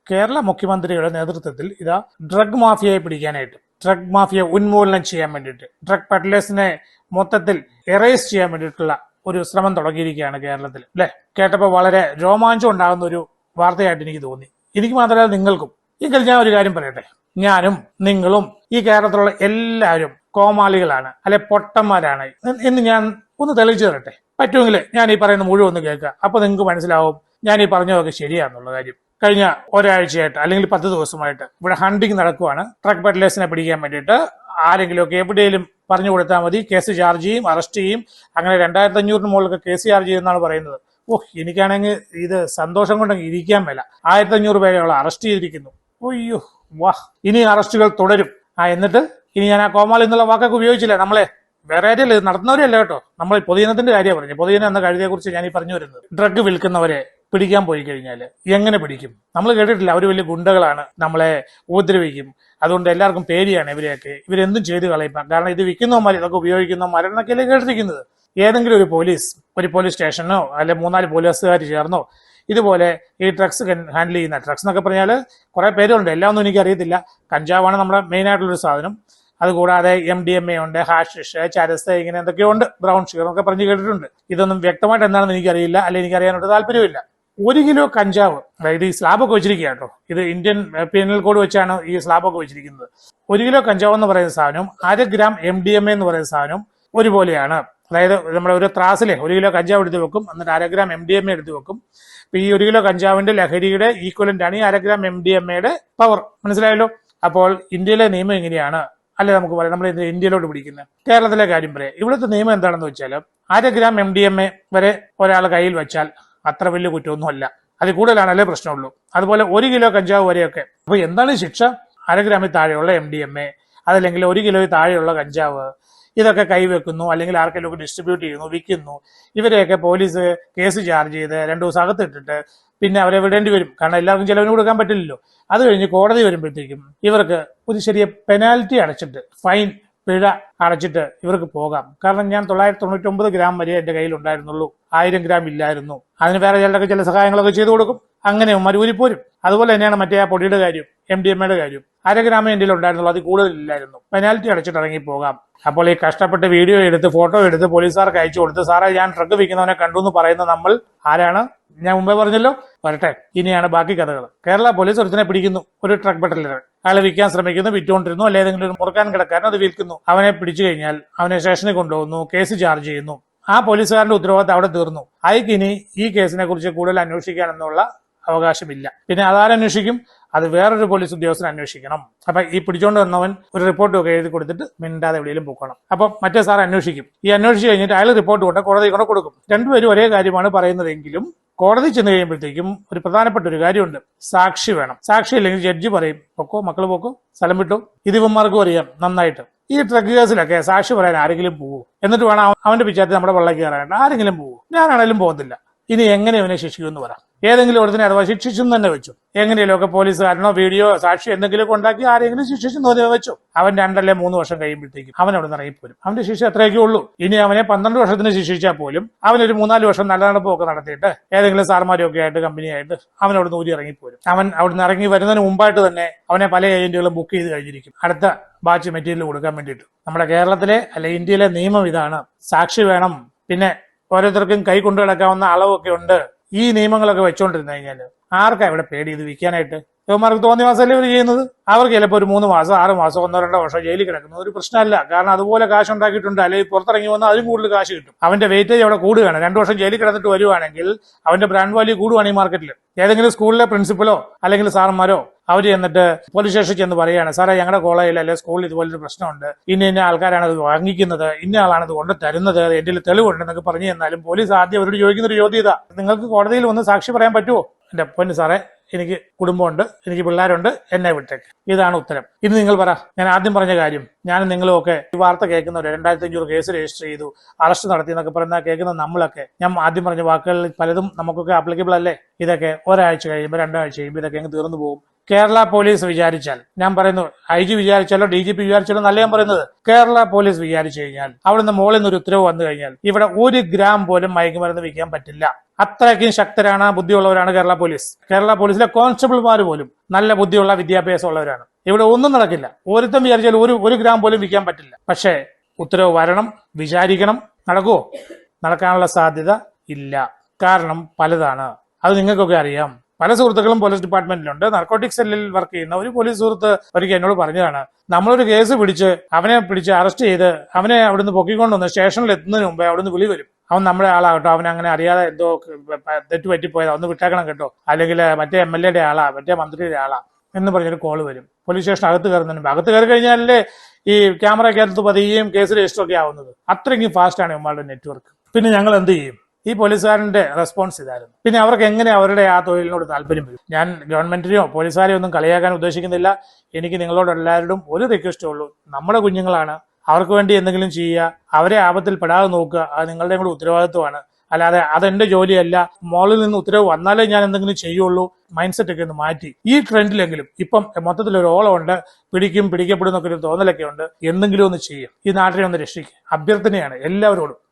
കേരള മുഖ്യമന്ത്രിയുടെ നേതൃത്വത്തിൽ ഇതാ ഡ്രഗ് മാഫിയയെ പിടിക്കാനായിട്ട്, ഡ്രഗ് മാഫിയ ഉന്മൂലനം ചെയ്യാൻ വേണ്ടിയിട്ട്, ഡ്രഗ് പെഡ്ലേഴ്സിനെ മൊത്തത്തിൽ എറേസ് ചെയ്യാൻ വേണ്ടിയിട്ടുള്ള ഒരു ശ്രമം തുടങ്ങിയിരിക്കുകയാണ് കേരളത്തിൽ. അല്ലെ, കേട്ടപ്പോൾ വളരെ രോമാഞ്ചം ഉണ്ടാകുന്ന ഒരു വാർത്തയായിട്ട് എനിക്ക് തോന്നി. എനിക്ക് മാത്രമല്ല നിങ്ങൾക്കും. എങ്കിൽ ഞാൻ ഒരു കാര്യം പറയട്ടെ, ഞാനും നിങ്ങളും ഈ കേരളത്തിലുള്ള എല്ലാവരും കോമാളികളാണ്, അല്ലെ പൊട്ടന്മാരാണ് എന്ന് ഞാൻ ഒന്ന് തെളിയിച്ചു തരട്ടെ. പറ്റുമെങ്കിൽ ഞാൻ ഈ പറയുന്ന മുഴുവൻ ഒന്ന് കേൾക്കുക. അപ്പൊ നിങ്ങൾക്ക് മനസ്സിലാവും ഞാൻ ഈ പറഞ്ഞതൊക്കെ ശരിയാണെന്നുള്ള കാര്യം. കഴിഞ്ഞ ഒരാഴ്ചയായിട്ട് അല്ലെങ്കിൽ 10 ദിവസമായിട്ട് ഇവിടെ ഹണ്ടിങ് നടക്കുവാണ്. ട്രക്ക് പെഡ്ലേഴ്സിനെ പിടിക്കാൻ വേണ്ടിയിട്ട് ആരെങ്കിലുമൊക്കെ എവിടെയെങ്കിലും പറഞ്ഞു കൊടുത്താൽ മതി, കേസ് ചാർജ് ചെയ്യും, അറസ്റ്റ് ചെയ്യും. അങ്ങനെ 2500 മുകളിലൊക്കെ കേസ് ചാർജ് ചെയ്യുമെന്നാണ് പറയുന്നത്. എനിക്കാണെങ്കിൽ ഇത് സന്തോഷം കൊണ്ടെങ്കിൽ ഇരിക്കാൻ മേല. 1500 പേരെയോളം അറസ്റ്റ് ചെയ്തിരിക്കുന്നു. അയ്യോ വാഹ്, ഇനി അറസ്റ്റുകൾ തുടരും. എന്നിട്ട് ഇനി ഞാൻ ആ കോമാളി എന്നുള്ള വാക്കൊക്കെ ഉപയോഗിച്ചില്ല. നമ്മളെ വേറെ ആരെയല്ല, ഇത് നടത്തുന്നവരല്ല കേട്ടോ. നമ്മൾ പൊതുജനത്തിന്റെ കാര്യമാണ് പറഞ്ഞു. പൊതുജനം എന്ന കഴുതിയെ കുറിച്ച് ഞാൻ ഈ പറഞ്ഞു വരുന്നത്. ഡ്രഗ് വിൽക്കുന്നവരെ പിടിക്കാൻ പോയി കഴിഞ്ഞാൽ എങ്ങനെ പിടിക്കും? നമ്മൾ കേട്ടിട്ടില്ല, അവർ വലിയ ഗുണ്ടകളാണ്, നമ്മളെ ഉപദ്രവിക്കും, അതുകൊണ്ട് എല്ലാവർക്കും പേടിയാണ് ഇവരെയൊക്കെ, ഇവരെന്തും ചെയ്ത് കളയിപ്പാം. കാരണം ഇത് വിൽക്കുന്നവന്മാർ, ഇതൊക്കെ ഉപയോഗിക്കുന്നവന്മാരെന്നൊക്കെയല്ലേ കേട്ടിരിക്കുന്നത്. ഏതെങ്കിലും ഒരു പോലീസ് സ്റ്റേഷനോ അല്ലെ 3-4 പോലീസുകാർ ചേർന്നോ ഇതുപോലെ ഈ ഡ്രഗ്സ് ഹാൻഡിൽ ചെയ്യുന്ന, ഡ്രഗ്സ് എന്നൊക്കെ പറഞ്ഞാൽ കുറെ പേരുണ്ട്, എല്ലാം ഒന്നും എനിക്കറിയത്തില്ല. കഞ്ചാവാണ് നമ്മുടെ മെയിൻ ആയിട്ടുള്ളൊരു സാധനം. അതുകൂടാതെ MDMA ഉണ്ട്, ഹാഷിഷ്, ചരസ്, ഇങ്ങനെ എന്തൊക്കെയോ ഉണ്ട്, ബ്രൗൺ ഷുഗർ എന്നൊക്കെ പറഞ്ഞ് കേട്ടിട്ടുണ്ട്. ഇതൊന്നും വ്യക്തമായിട്ട് എന്താണെന്ന് എനിക്കറിയില്ല, അല്ലെങ്കിൽ എനിക്കറിയാനായിട്ട് താല്പര്യമില്ല. 1 കിലോ കഞ്ചാവ്, അതായത് ഈ സ്ലാബൊക്കെ വെച്ചിരിക്കുക കേട്ടോ, ഇത് ഇന്ത്യൻ പീനൽ കോഡ് വെച്ചാണ് ഈ സ്ലാബൊക്കെ വെച്ചിരിക്കുന്നത്. 1 കിലോ കഞ്ചാവ് എന്ന് പറയുന്ന സാധനം 1/2 ഗ്രാം MDMA എന്ന് പറയുന്ന സാധനം ഒരുപോലെയാണ്. അതായത് നമ്മുടെ ഒരു ത്രാസിലെ 1 കിലോ കഞ്ചാവ് എടുത്ത് വെക്കും, എന്നിട്ട് 1/2 ഗ്രാം MDMA എടുത്ത് വെക്കും. അപ്പൊ ഈ 1 കിലോ കഞ്ചാവിന്റെ ലഹരിയുടെ ഈക്വലന്റ് ആണ് ഈ 1/2 ഗ്രാം MDMAയുടെ പവർ. മനസ്സിലായല്ലോ? അപ്പോൾ ഇന്ത്യയിലെ നിയമം എങ്ങനെയാണ്, അല്ലെ നമുക്ക് പറയാം, നമ്മൾ ഇന്ത്യയിലോട്ട് പിടിക്കുന്നത്. കേരളത്തിലെ കാര്യം പറയാം. ഇവിടുത്തെ നിയമം എന്താണെന്ന് വെച്ചാൽ 1/2 ഗ്രാം MDMA വരെ ഒരാൾ കയ്യിൽ വെച്ചാൽ അത്ര വലിയ കുറ്റമൊന്നും അല്ല, അതിൽ കൂടുതലാണല്ലേ പ്രശ്നമുള്ളൂ. അതുപോലെ 1 കിലോ കഞ്ചാവ് വരെയൊക്കെ. അപ്പൊ എന്താണ് ശിക്ഷ? 1/2 ഗ്രാമിൽ താഴെയുള്ള MDMA, അതല്ലെങ്കിൽ 1 കിലോയിൽ താഴെയുള്ള കഞ്ചാവ്, ഇതൊക്കെ കൈവെക്കുന്നു, അല്ലെങ്കിൽ ആർക്കെങ്കിലും ഡിസ്ട്രിബ്യൂട്ട് ചെയ്യുന്നു, വിൽക്കുന്നു. ഇവരെയൊക്കെ പോലീസ് കേസ് ചാർജ് ചെയ്ത് 2 ദിവസം അകത്തിട്ടിട്ട് പിന്നെ അവരെ വിടേണ്ടി വരും. കാരണം എല്ലാവർക്കും ചെലവിന് കൊടുക്കാൻ പറ്റില്ലല്ലോ. അത് കഴിഞ്ഞ് കോടതി വരുമ്പോഴത്തേക്കും ഇവർക്ക് ഒരു ചെറിയ പെനാൽറ്റി അടച്ചിട്ട്, ഫൈൻ, പിഴ അടച്ചിട്ട് ഇവർക്ക് പോകാം. കാരണം ഞാൻ 999 ഗ്രാം വരെ എന്റെ കയ്യിൽ ഉണ്ടായിരുന്നുള്ളൂ, 1000 ഗ്രാം ഇല്ലായിരുന്നു. അതിന് വേറെ ചില സഹായങ്ങളൊക്കെ ചെയ്തു കൊടുക്കും. അങ്ങനെ മരുവരിപ്പോരും. അതുപോലെ തന്നെയാണ് മറ്റേ ആ പൊടിയുടെ കാര്യം, MDMAയുടെ കാര്യം. 1/2 ഗ്രാമേ എൻ്റെ ഉണ്ടായിരുന്നുള്ളൂ, അത് കൂടുതലില്ലായിരുന്നു. പെനാൽറ്റി അടച്ചിട്ട് ഇറങ്ങി പോകാം. അപ്പോൾ ഈ കഷ്ടപ്പെട്ട് വീഡിയോ എടുത്ത് ഫോട്ടോ എടുത്ത് പോലീസുകാർക്ക് അയച്ചു കൊടുത്ത് സാറേ ഞാൻ ഡ്രഗ് വിൽക്കുന്നവനെ കണ്ടു എന്ന് പറയുന്ന നമ്മൾ ആരാണ്? ഞാൻ മുമ്പേ പറഞ്ഞല്ലോ. വരട്ടെ, ഇനിയാണ് ബാക്കി കഥകൾ. കേരള പോലീസ് ഒരുത്തിനെ പിടിക്കുന്നു, ഒരു ട്രക്ക് പെഡലർ. അയാളെ വിൽക്കാൻ ശ്രമിക്കുന്നു, വിറ്റുകൊണ്ടിരുന്നു, അല്ലെ ഏതെങ്കിലും ഒരു മുറുക്കാൻ കിടക്കാരൻ അത് വിൽക്കുന്നു. അവനെ പിടിച്ചു കഴിഞ്ഞാൽ അവനെ സ്റ്റേഷനിൽ കൊണ്ടുപോകുന്നു, കേസ് ചാർജ് ചെയ്യുന്നു. ആ പോലീസുകാരന്റെ ഉത്തരവാദിത്തം അവിടെ തീർന്നു. അയക്കിനി ഈ കേസിനെ കുറിച്ച് കൂടുതൽ അന്വേഷിക്കാനെന്നുള്ള അവകാശമില്ല. പിന്നെ അതാരന്വേഷിക്കും? അത് വേറൊരു പോലീസ് ഉദ്യോഗസ്ഥൻ അന്വേഷിക്കണം. അപ്പൊ ഈ പിടിച്ചോണ്ട് വന്നവൻ ഒരു റിപ്പോർട്ട് ഒക്കെ എഴുതി കൊടുത്തിട്ട് മിണ്ടാതെ എവിടെയെങ്കിലും പോക്കണം. അപ്പൊ മറ്റേ സാർ അന്വേഷിക്കും. ഈ അന്വേഷിച്ച് കഴിഞ്ഞിട്ട് അയാൾ റിപ്പോർട്ട് കൊണ്ട് കോടതി കൊണ്ട് കൊടുക്കും. രണ്ടുപേരും ഒരേ കാര്യമാണ് പറയുന്നതെങ്കിലും കോടതി ചെന്ന് കഴിയുമ്പോഴത്തേക്കും ഒരു പ്രധാനപ്പെട്ട ഒരു കാര്യമുണ്ട്, സാക്ഷി വേണം. സാക്ഷി ഇല്ലെങ്കിൽ ജഡ്ജി പറയും പൊക്കോ മക്കള് പൊക്കോ, സ്ഥലം വിട്ടു. ഇത് ഇവന്മാർക്കും അറിയാം നന്നായിട്ട്. ഈ ഡ്രഗ് കേസിലൊക്കെ സാക്ഷി പറയാൻ ആരെങ്കിലും പോവൂ? എന്നിട്ട് വേണം അവന്റെ പിച്ചാത്തി നമ്മുടെ വെള്ളം കയറാനായിട്ട് ആരെങ്കിലും പോവൂ? ഞാനാണെങ്കിലും പോകത്തില്ല. ഇനി എങ്ങനെ ഇവനെ ശിക്ഷിക്കുമെന്ന് പറ. ഏതെങ്കിലും ഒരുത്തിനെ അഥവാ ശിക്ഷിച്ചെന്ന് തന്നെ വെച്ചു. എങ്ങനെയൊക്കെ പോലീസുകാരനോ വീഡിയോ സാക്ഷി എന്തെങ്കിലും ഉണ്ടാക്കി ആരെങ്കിലും ശിക്ഷിച്ചെന്ന് വെച്ചു. അവൻ 2 അല്ലെങ്കിൽ 3 വർഷം കഴിയുമ്പോഴത്തേക്കും അവൻ അവിടെ നിന്ന് ഇറങ്ങിപ്പോരും. അവന്റെ ശിക്ഷ എത്രയൊക്കെ ഉള്ളൂ. ഇനി അവനെ 12 വർഷത്തിന് ശിക്ഷിച്ചാൽ പോലും അവനൊരു 3-4 വർഷം നല്ല നടപ്പൊക്കെ നടത്തിയിട്ട് ഏതെങ്കിലും സാർമാരൊക്കെ ആയിട്ട് കമ്പനിയായിട്ട് അവൻ അവിടെ നിന്ന് ഊരി ഇറങ്ങിപ്പോരും. അവൻ അവിടെ നിന്ന് ഇറങ്ങി വരുന്നതിന് മുമ്പായിട്ട് തന്നെ അവനെ പല ഏജന്റുകളും ബുക്ക് ചെയ്ത് കഴിഞ്ഞിരിക്കും അടുത്ത ബാച്ച് മെറ്റീരിയൽ കൊടുക്കാൻ വേണ്ടിയിട്ട്. നമ്മുടെ കേരളത്തിലെ അല്ലെ ഇന്ത്യയിലെ നിയമം ഇതാണ്. സാക്ഷി വേണം. പിന്നെ ഓരോരുത്തർക്കും കൈ കൊണ്ടു കിടക്കാവുന്ന അളവൊക്കെ ഉണ്ട്. ഈ നിയമങ്ങളൊക്കെ വെച്ചോണ്ടിരുന്നു കഴിഞ്ഞാൽ ആർക്കാ ഇവിടെ പേടി ഇത് വിൽക്കാനായിട്ട്? ഇവന്മാർക്ക് തോന്നിയ മാസമല്ലേ ഇവർ ചെയ്യുന്നത്. അവർക്ക് ചിലപ്പോൾ ഒരു 3 മാസം 6 മാസം 1-2 വർഷം ജയിലിൽ കിടക്കുന്നത് ഒരു പ്രശ്നമല്ല. കാരണം അതുപോലെ കാശ് ഉണ്ടാക്കിയിട്ടുണ്ട്. അല്ലെങ്കിൽ പുറത്തിറങ്ങി വന്നാൽ അതിലും കൂടുതൽ കാശ് കിട്ടും. അവന്റെ വെയിറ്റേജ് അവിടെ കൂടുകയാണ്. 2 വർഷം ജയിലിൽ കിടന്നിട്ട് വരുവാണെങ്കിൽ അവന്റെ ബ്രാൻഡ് വാല്യൂ കൂടുവാണ് ഈ മാർക്കറ്റിൽ. ഏതെങ്കിലും സ്കൂളിലെ പ്രിൻസിപ്പലോ അല്ലെങ്കിൽ സാറന്മാരോ അവർ ചെന്നിട്ട് പോലീസ് സ്റ്റേഷനിൽ ചെന്ന് പറയുകയാണ്, സാറേ ഞങ്ങളുടെ കോളേജിൽ അല്ലെങ്കിൽ സ്കൂളിൽ ഇതുപോലൊരു പ്രശ്നമുണ്ട്, ഇന്ന ആൾക്കാരാണ് അത് വാങ്ങിക്കുന്നത്, ഇന്ന ആളാണ് അത് കൊണ്ട് തരുന്നത്, എന്റെ തെളിവുണ്ടെന്നൊക്കെ പറഞ്ഞു തന്നാലും പോലീസ് ആദ്യം അവരോട് ചോദിക്കുന്ന ഒരു ചോദ്യം ഇതാ, നിങ്ങൾക്ക് കോടതിയിൽ വന്ന് സാക്ഷി പറയാൻ പറ്റുമോ? എന്റെ പൊന്ന് സാറേ, എനിക്ക് കുടുംബമുണ്ട്, എനിക്ക് പിള്ളേരുണ്ട്, എന്നെ വിട്ടേക്ക്. ഇതാണ് ഉത്തരം. ഇനി നിങ്ങൾ പറ. ഞാൻ ആദ്യം പറഞ്ഞ കാര്യം, ഞാനും നിങ്ങളും ഒക്കെ ഈ വാർത്ത കേൾക്കുന്നവർ 2500 കേസ് രജിസ്റ്റർ ചെയ്തു, അറസ്റ്റ് നടത്തി എന്നൊക്കെ പറയുന്ന കേൾക്കുന്ന നമ്മളൊക്കെ, ഞാൻ ആദ്യം പറഞ്ഞ വാക്കുകളിൽ പലതും നമുക്കൊക്കെ ആപ്ലിക്കബിൾ അല്ലേ? ഇതൊക്കെ ഒരാഴ്ച കഴിയുമ്പോൾ 2 ആഴ്ച കഴിയുമ്പോൾ ഇതൊക്കെ അങ്ങ് തീർന്നു പോകും. കേരള പോലീസ് വിചാരിച്ചാൽ, ഞാൻ പറയുന്നു IG വിചാരിച്ചാലോ DGP വിചാരിച്ചാലോ നല്ല ഞാൻ പറയുന്നത്, കേരള പോലീസ് വിചാരിച്ചു കഴിഞ്ഞാൽ അവിടുന്ന് മോളിൽ നിന്ന് ഒരു ഉത്തരവ് വന്നു കഴിഞ്ഞാൽ ഇവിടെ 1 ഗ്രാം പോലും മയക്കുമരുന്ന് വിൽക്കാൻ പറ്റില്ല. അത്രയ്ക്കും ശക്തരാണ്, ബുദ്ധിയുള്ളവരാണ് കേരള പോലീസ്. കേരള പോലീസിലെ കോൺസ്റ്റബിൾമാർ പോലും നല്ല ബുദ്ധിയുള്ള വിദ്യാഭ്യാസമുള്ളവരാണ്. ഇവിടെ ഒന്നും നടക്കില്ല. ഒരുത്തം വിചാരിച്ചാൽ ഒരു ഗ്രാം പോലും വിൽക്കാൻ പറ്റില്ല. പക്ഷേ ഉത്തരവ് വരണം, വിചാരിക്കണം. നടക്കുവോ? നടക്കാനുള്ള സാധ്യത ഇല്ല. കാരണം പലതാണ്. അത് നിങ്ങൾക്കൊക്കെ അറിയാം. പല സുഹൃത്തുക്കളും പോലീസ് ഡിപ്പാർട്ട്മെന്റിലുണ്ട്. നാർക്കോട്ടിക് സെല്ലിൽ വർക്ക് ചെയ്യുന്ന ഒരു പോലീസ് സുഹൃത്ത് ഒരിക്കൽ എന്നോട് പറഞ്ഞതാണ്, നമ്മളൊരു കേസ് അവനെ പിടിച്ച് അറസ്റ്റ് ചെയ്ത് അവനെ അവിടുന്ന് പൊക്കിക്കൊണ്ടുവന്ന് സ്റ്റേഷനിൽ എത്തുന്നതിന് മുമ്പേ അവിടുന്ന് വിളി വരും, അവൻ നമ്മുടെ ആളാകട്ടോ, അവൻ അങ്ങനെ അറിയാതെ എന്തോ തെറ്റ് പറ്റിപ്പോയതാ, ഒന്ന് വിട്ടേക്കണം കേട്ടോ, അല്ലെങ്കിൽ മറ്റേ MLA-യുടെ ആളാ, മറ്റേ മന്ത്രിയുടെ ആളാ എന്ന് പറഞ്ഞൊരു കോള് വരും. പോലീസ് സ്റ്റേഷൻ അകത്ത് കയറുന്നതിന് അകത്ത് കയറി കഴിഞ്ഞാലല്ലേ ഈ ക്യാമറയ്ക്കകത്ത് പതിയുകയും കേസ് രജിസ്റ്റർ ഒക്കെ ആവുന്നത്. അത്രയ്ക്കും ഫാസ്റ്റാണ് ഇവന്മാരുടെ നെറ്റ്വർക്ക്. പിന്നെ ഞങ്ങൾ എന്ത് ചെയ്യും? ഈ പോലീസുകാരന്റെ റെസ്പോൺസ് ഇതായിരുന്നു. പിന്നെ അവർക്ക് എങ്ങനെ അവരുടെ ആ തൊഴിലിനോട് താല്പര്യം വരും? ഞാൻ ഗവൺമെന്റിനെയോ പോലീസുകാരെയോ ഒന്നും കളിയാക്കാൻ ഉദ്ദേശിക്കുന്നില്ല. എനിക്ക് നിങ്ങളോട് എല്ലാവരോടും ഒരു റിക്വസ്റ്റേ ഉള്ളൂ. നമ്മുടെ കുഞ്ഞുങ്ങളാണ്, അവർക്ക് വേണ്ടി എന്തെങ്കിലും ചെയ്യുക, അവരെ ആപത്തിൽ പെടാതെ നോക്കുക. അത് നിങ്ങളുടെയും കൂടെ ഉത്തരവാദിത്വമാണ്. അല്ലാതെ അതെന്റെ ജോലിയല്ല, മോളിൽ നിന്ന് ഉത്തരവ് വന്നാലേ ഞാൻ എന്തെങ്കിലും ചെയ്യുള്ളൂ, മൈൻഡ് സെറ്റ് ഒക്കെ ഒന്ന് മാറ്റി ഈ ട്രെൻഡിലെങ്കിലും ഇപ്പം മൊത്തത്തിൽ ഒരു ഓളമുണ്ട്, പിടിക്കപ്പെടും എന്നൊക്കെ ഒരു തോന്നലൊക്കെ ഉണ്ട്. എന്തെങ്കിലും ഒന്ന് ചെയ്യും, ഈ നാട്ടിനെ ഒന്ന് രക്ഷിക്കുക. അഭ്യർത്ഥനയാണ് എല്ലാവരോടും.